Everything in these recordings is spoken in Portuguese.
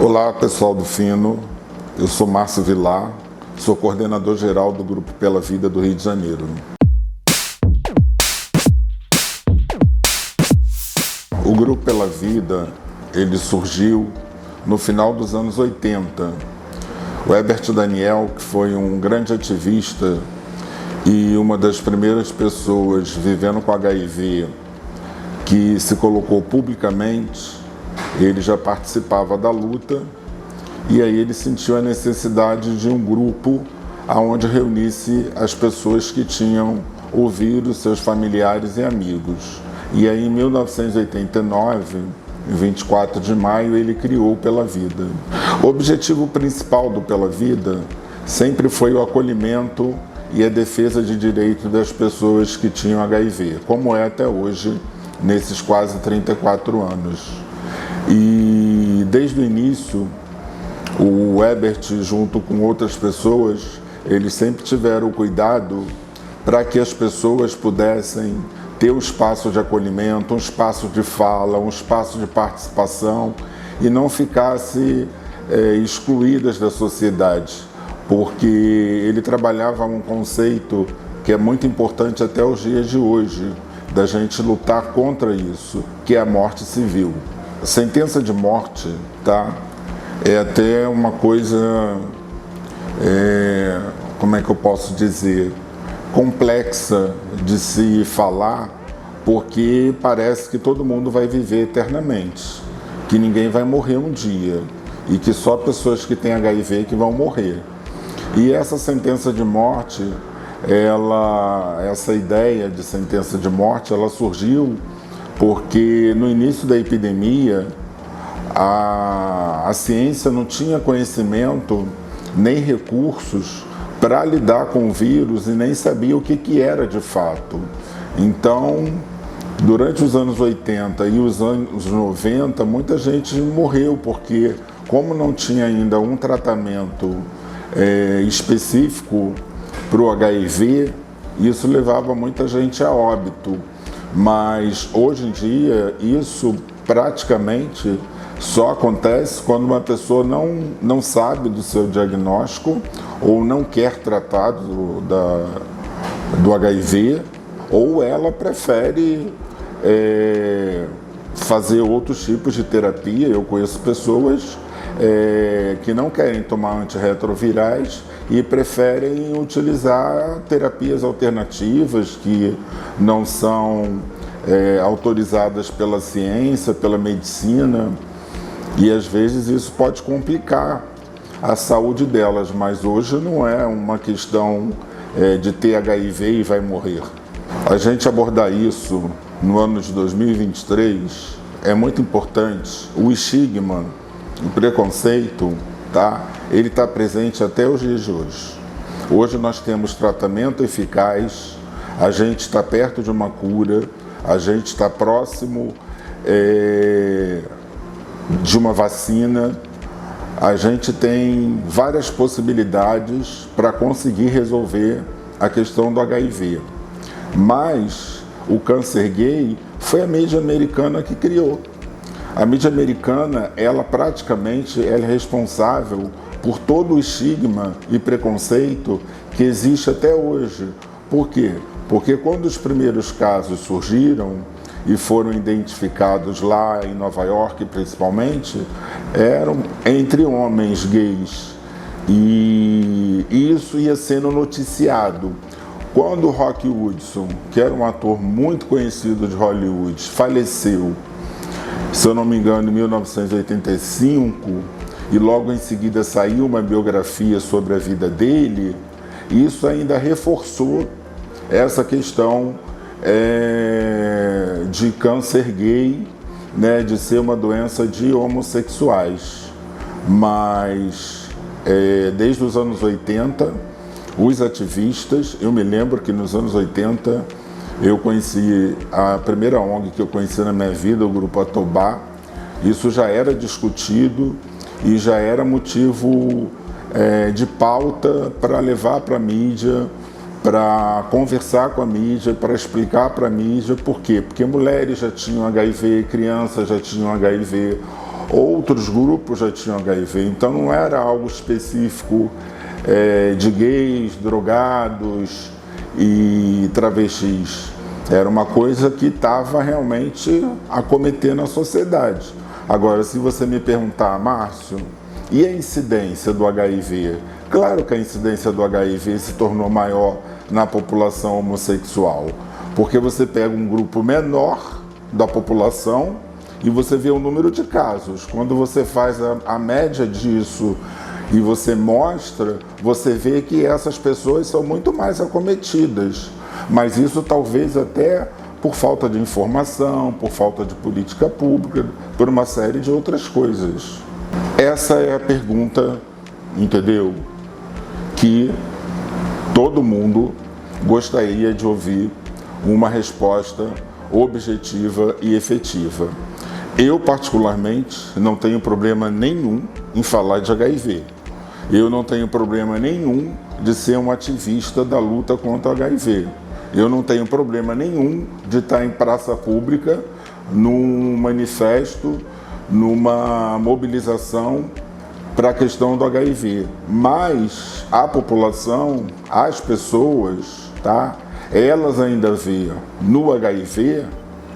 Olá, pessoal do Fino. Eu sou Márcio Vilar, sou coordenador geral do Grupo Pela Vida do Rio de Janeiro. O Grupo Pela Vida, ele surgiu no final dos anos 80. O Herbert Daniel, que foi um grande ativista e uma das primeiras pessoas vivendo com HIV que se colocou publicamente, ele já participava da luta e aí ele sentiu a necessidade de um grupo onde reunisse as pessoas que tinham o vírus, seus familiares e amigos. E aí em 1989, em 24 de maio, ele criou o Pela Vida. O objetivo principal do Pela Vida sempre foi o acolhimento e a defesa de direitos das pessoas que tinham HIV, como é até hoje, nesses quase 34 anos. E desde o início, o Herbert, junto com outras pessoas, eles sempre tiveram o cuidado para que as pessoas pudessem ter um espaço de acolhimento, um espaço de fala, um espaço de participação e não ficassem excluídas da sociedade, porque ele trabalhava um conceito que é muito importante até os dias de hoje, da gente lutar contra isso, que é a morte civil. A sentença de morte, tá? É até uma coisa, como é que eu posso dizer, complexa de se falar, porque parece que todo mundo vai viver eternamente, que ninguém vai morrer um dia e que só pessoas que têm HIV que vão morrer. E essa sentença de morte, essa ideia de sentença de morte, ela surgiu porque no início da epidemia a ciência não tinha conhecimento nem recursos para lidar com o vírus e nem sabia o que era de fato. Então, durante os anos 80 e os anos 90, muita gente morreu porque, como não tinha ainda um tratamento específico para o HIV, isso levava muita gente a óbito. Mas hoje em dia isso praticamente só acontece quando uma pessoa não sabe do seu diagnóstico ou não quer tratar do HIV, ou ela prefere fazer outros tipos de terapia. Eu conheço pessoas que não querem tomar antirretrovirais e preferem utilizar terapias alternativas que não são autorizadas pela ciência, pela medicina, e às vezes isso pode complicar a saúde delas, mas hoje não é uma questão de ter HIV e vai morrer. A gente abordar isso no ano de 2023 é muito importante. O estigma, o preconceito, tá? Ele está presente até os dias de hoje. Hoje nós temos tratamento eficaz, a gente está perto de uma cura, a gente está próximo de uma vacina, a gente tem várias possibilidades para conseguir resolver a questão do HIV. Mas o câncer gay foi a mídia americana que criou. A mídia americana, ela praticamente é responsável por todo o estigma e preconceito que existe até hoje. Por quê? Porque quando os primeiros casos surgiram e foram identificados lá em Nova York, principalmente, eram entre homens gays. E isso ia sendo noticiado. Quando o Rock Hudson, que era um ator muito conhecido de Hollywood, faleceu, se eu não me engano, em 1985, e logo em seguida saiu uma biografia sobre a vida dele, isso ainda reforçou essa questão de câncer gay, né, de ser uma doença de homossexuais. Mas desde os anos 80, os ativistas, eu me lembro que nos anos 80 eu conheci a primeira ONG que eu conheci na minha vida, o Grupo Atobá. Isso já era discutido e já era motivo de pauta para levar para a mídia, para conversar com a mídia, para explicar para a mídia. Por quê? Porque mulheres já tinham HIV, crianças já tinham HIV, outros grupos já tinham HIV, então não era algo específico de gays, drogados e travestis. Era uma coisa que estava realmente acometendo a sociedade. Agora, se você me perguntar, Márcio, e a incidência do HIV? Claro que a incidência do HIV se tornou maior na população homossexual, porque você pega um grupo menor da população e você vê o número de casos. Quando você faz a média disso e você mostra, você vê que essas pessoas são muito mais acometidas. Mas isso talvez até por falta de informação, por falta de política pública, por uma série de outras coisas. Essa é a pergunta, entendeu? Que todo mundo gostaria de ouvir uma resposta objetiva e efetiva. Eu, particularmente, não tenho problema nenhum em falar de HIV. Eu não tenho problema nenhum de ser um ativista da luta contra o HIV. Eu não tenho problema nenhum de estar em praça pública, num manifesto, numa mobilização para a questão do HIV. Mas a população, as pessoas, tá? Elas ainda veem no HIV,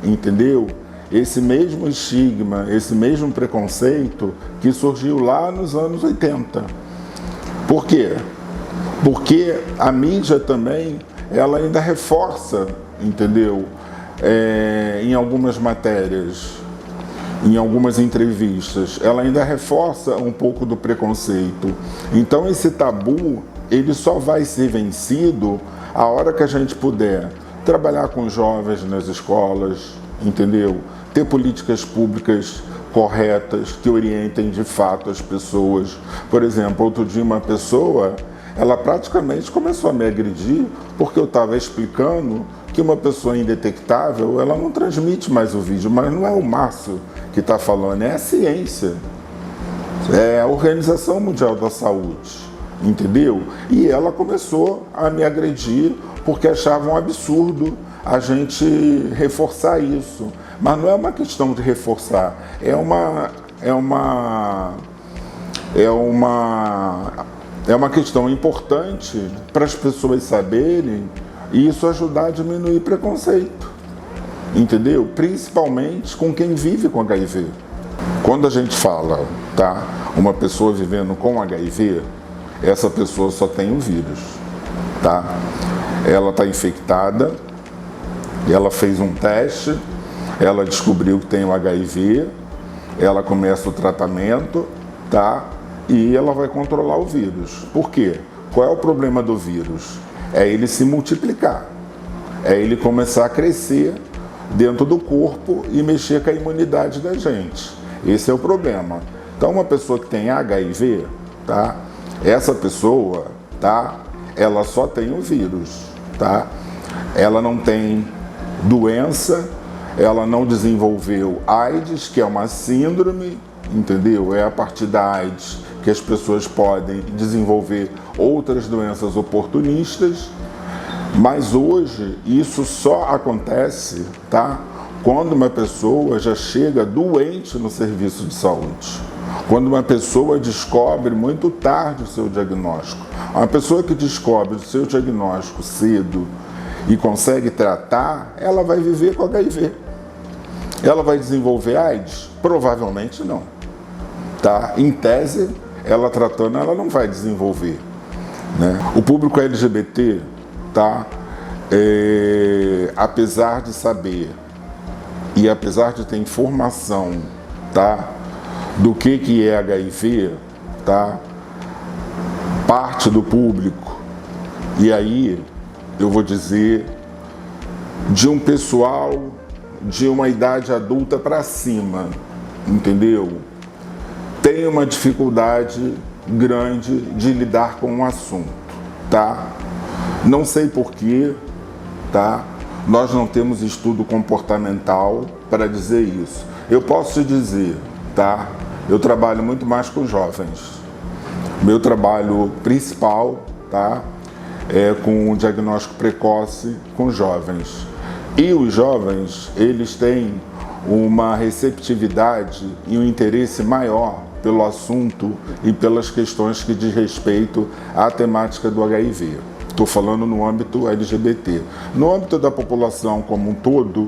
entendeu? Esse mesmo estigma, esse mesmo preconceito que surgiu lá nos anos 80. Por quê? Porque a mídia também, ela ainda reforça, entendeu? Em algumas matérias, em algumas entrevistas, ela ainda reforça um pouco do preconceito. Então esse tabu, ele só vai ser vencido a hora que a gente puder trabalhar com jovens nas escolas, entendeu? Ter políticas públicas corretas que orientem de fato as pessoas. Por exemplo, outro dia uma pessoa, ela praticamente começou a me agredir porque eu estava explicando que uma pessoa indetectável, ela não transmite mais o vídeo, mas não é o Márcio que está falando, é a ciência, é a Organização Mundial da Saúde, entendeu? E ela começou a me agredir porque achava um absurdo a gente reforçar isso. Mas não é uma questão de reforçar, é uma questão importante para as pessoas saberem e isso ajudar a diminuir preconceito, entendeu? Principalmente com quem vive com HIV. Quando a gente fala, tá, uma pessoa vivendo com HIV, essa pessoa só tem o vírus, tá? Ela está infectada, ela fez um teste, ela descobriu que tem o HIV, ela começa o tratamento, tá? E ela vai controlar o vírus. Por quê? Qual é o problema do vírus? É ele se multiplicar, é ele começar a crescer dentro do corpo e mexer com a imunidade da gente. Esse é o problema. Então, uma pessoa que tem HIV, tá? Essa pessoa, tá? Ela só tem o vírus, tá? Ela não tem doença, ela não desenvolveu AIDS, que é uma síndrome, entendeu? É a partir da AIDS que as pessoas podem desenvolver outras doenças oportunistas, mas hoje isso só acontece, tá? Quando uma pessoa já chega doente no serviço de saúde. Quando uma pessoa descobre muito tarde o seu diagnóstico. Uma pessoa que descobre o seu diagnóstico cedo e consegue tratar, ela vai viver com HIV. Ela vai desenvolver AIDS? Provavelmente não. Tá? Em tese, ela tratando, ela não vai desenvolver. Né? O público LGBT, tá? Apesar de saber e apesar de ter informação, tá? Do que é HIV, tá? Parte do público, e aí eu vou dizer, de um pessoal de uma idade adulta para cima, entendeu? Tem uma dificuldade grande de lidar com o assunto, tá? Não sei porquê, tá? Nós não temos estudo comportamental para dizer isso. Eu posso te dizer, tá? Eu trabalho muito mais com jovens. Meu trabalho principal, tá? É com o diagnóstico precoce com jovens. E os jovens, eles têm uma receptividade e um interesse maior pelo assunto e pelas questões que diz respeito à temática do HIV. Estou falando no âmbito LGBT. No âmbito da população como um todo,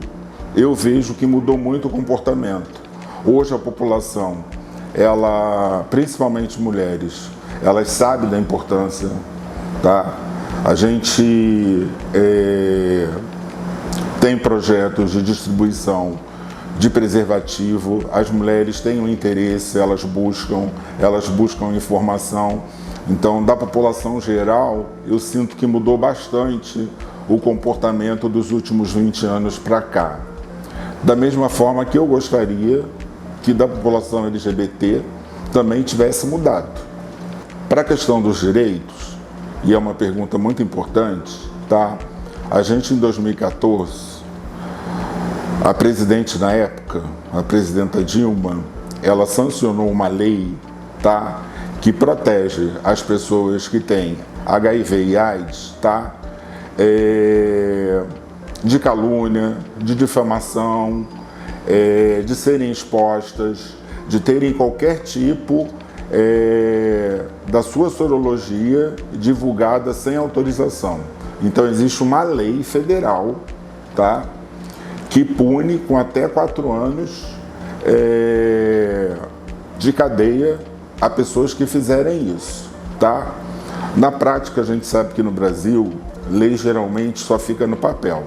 eu vejo que mudou muito o comportamento. Hoje a população, principalmente mulheres, elas sabem da importância, tá? A gente tem projetos de distribuição de preservativo, as mulheres têm um interesse, elas buscam informação. Então, da população geral, eu sinto que mudou bastante o comportamento dos últimos 20 anos para cá. Da mesma forma que eu gostaria que da população LGBT também tivesse mudado. Para a questão dos direitos, e é uma pergunta muito importante, tá? A gente em 2014, a presidente na época, a presidenta Dilma, ela sancionou uma lei, tá? Que protege as pessoas que têm HIV e AIDS, tá? De calúnia, de difamação, de serem expostas, de terem qualquer tipo da sua sorologia divulgada sem autorização. Então existe uma lei federal, tá? Que pune com até 4 anos de cadeia a pessoas que fizerem isso, tá? Na prática, a gente sabe que no Brasil, lei geralmente só fica no papel,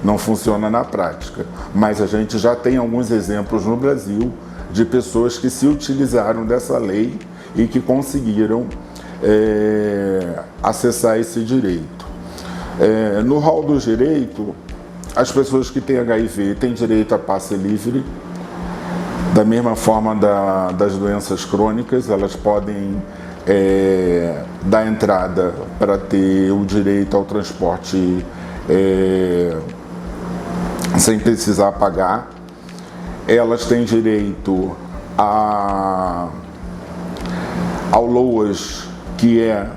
não funciona na prática. Mas a gente já tem alguns exemplos no Brasil de pessoas que se utilizaram dessa lei e que conseguiram acessar esse direito. No rol do direito, as pessoas que têm HIV têm direito a passe livre. Da mesma forma das doenças crônicas, elas podem dar entrada para ter o direito ao transporte sem precisar pagar. Elas têm direito ao LOAS, que é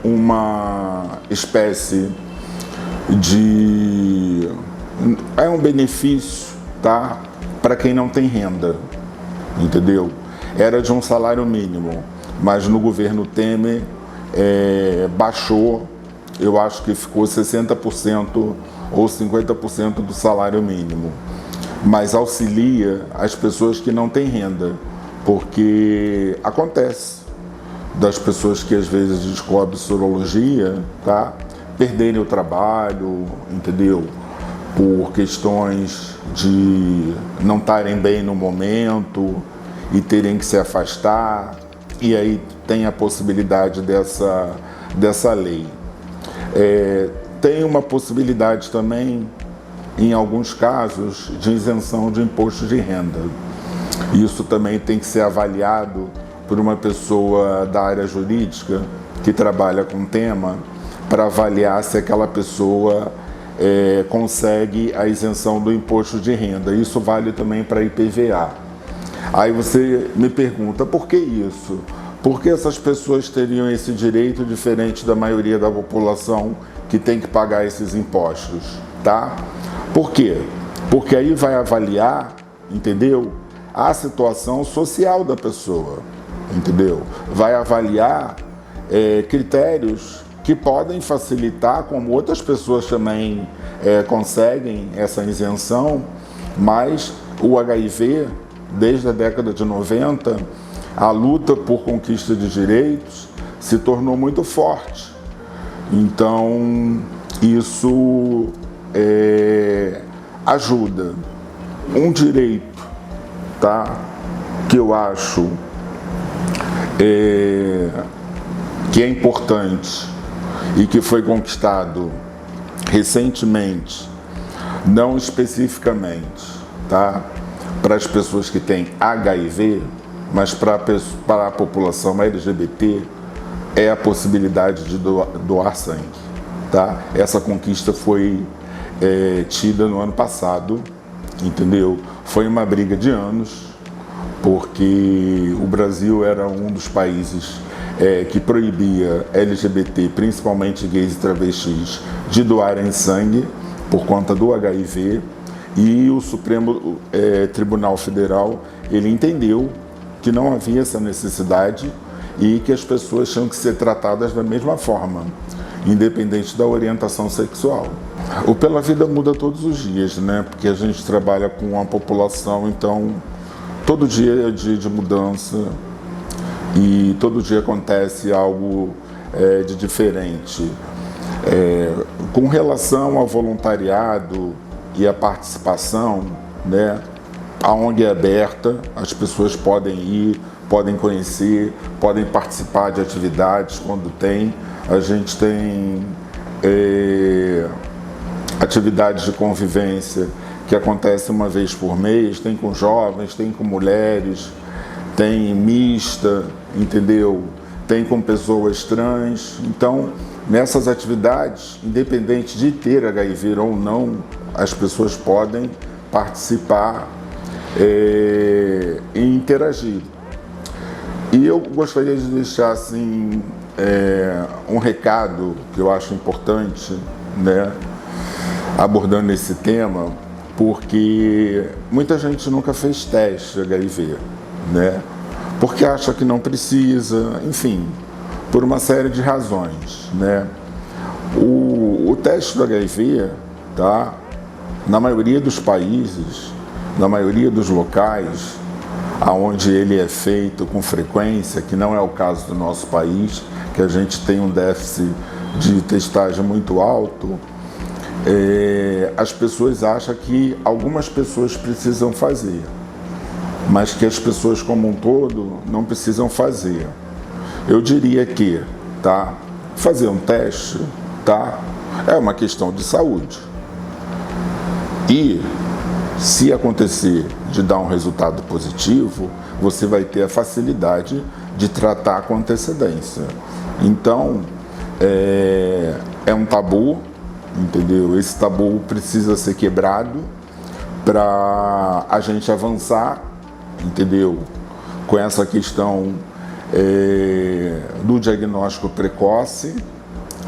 uma espécie de... é um benefício, tá? Para quem não tem renda, entendeu? Era de um salário mínimo, mas no governo Temer baixou, eu acho que ficou 60% ou 50% do salário mínimo, mas auxilia as pessoas que não têm renda, porque acontece das pessoas que às vezes descobrem sorologia, tá? Perderem o trabalho, entendeu? Por questões de não estarem bem no momento e terem que se afastar, e aí tem a possibilidade dessa lei. Tem uma possibilidade também, em alguns casos, de isenção de imposto de renda. Isso também tem que ser avaliado por uma pessoa da área jurídica que trabalha com o tema, para avaliar se aquela pessoa consegue a isenção do imposto de renda. Isso vale também para IPVA. Aí você me pergunta, por que isso? Por que essas pessoas teriam esse direito diferente da maioria da população que tem que pagar esses impostos, tá? Por quê? Porque aí vai avaliar, entendeu? A situação social da pessoa, entendeu? Vai avaliar critérios que podem facilitar, como outras pessoas também conseguem essa isenção, mas o HIV, desde a década de 90, a luta por conquista de direitos se tornou muito forte. Então, isso ajuda. Um direito, tá, que eu acho que é importante e que foi conquistado recentemente, não especificamente, tá, para as pessoas que têm HIV, mas para a população LGBT, é a possibilidade de doar sangue, tá? Essa conquista foi tida no ano passado, entendeu? Foi uma briga de anos, porque o Brasil era um dos países que proibia LGBT, principalmente gays e travestis, de doarem sangue por conta do HIV. E o Supremo Tribunal Federal, ele entendeu que não havia essa necessidade e que as pessoas tinham que ser tratadas da mesma forma, independente da orientação sexual. O Pela Vida muda todos os dias, né? Porque a gente trabalha com a população, então todo dia é dia de mudança e todo dia acontece algo de diferente. Com relação ao voluntariado e a participação, né? A ONG é aberta, as pessoas podem ir, podem conhecer, podem participar de atividades quando tem. A gente tem atividades de convivência que acontecem uma vez por mês, tem com jovens, tem com mulheres, tem mista, entendeu? Tem com pessoas trans. Então, nessas atividades, independente de ter HIV ou não, as pessoas podem participar e interagir. E eu gostaria de deixar assim, um recado que eu acho importante, né, abordando esse tema, porque muita gente nunca fez teste de HIV, né, porque acha que não precisa, enfim, por uma série de razões, né. O teste do HIV, tá, na maioria dos países, na maioria dos locais onde ele é feito com frequência, que não é o caso do nosso país, que a gente tem um déficit de testagem muito alto, as pessoas acham que algumas pessoas precisam fazer, mas que as pessoas como um todo não precisam fazer. Eu diria que, tá, fazer um teste, tá, é uma questão de saúde. E se acontecer de dar um resultado positivo, você vai ter a facilidade de tratar com antecedência. Então, é um tabu, entendeu? Esse tabu precisa ser quebrado para a gente avançar, entendeu? Com essa questão do diagnóstico precoce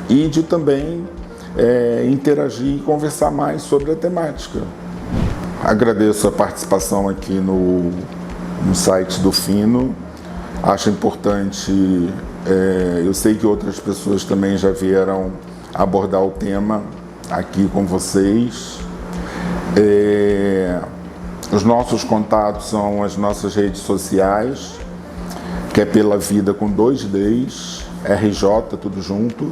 e de também interagir e conversar mais sobre a temática. Agradeço a participação aqui no site do Fino. Acho importante, eu sei que outras pessoas também já vieram abordar o tema aqui com vocês. Os nossos contatos são as nossas redes sociais, que é Pela Vida com 2 Ds, RJ, tudo junto,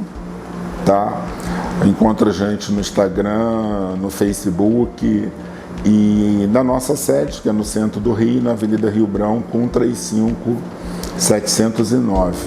tá? Encontra a gente no Instagram, no Facebook e na nossa sede, que é no centro do Rio, na Avenida Rio Brão, 135 709.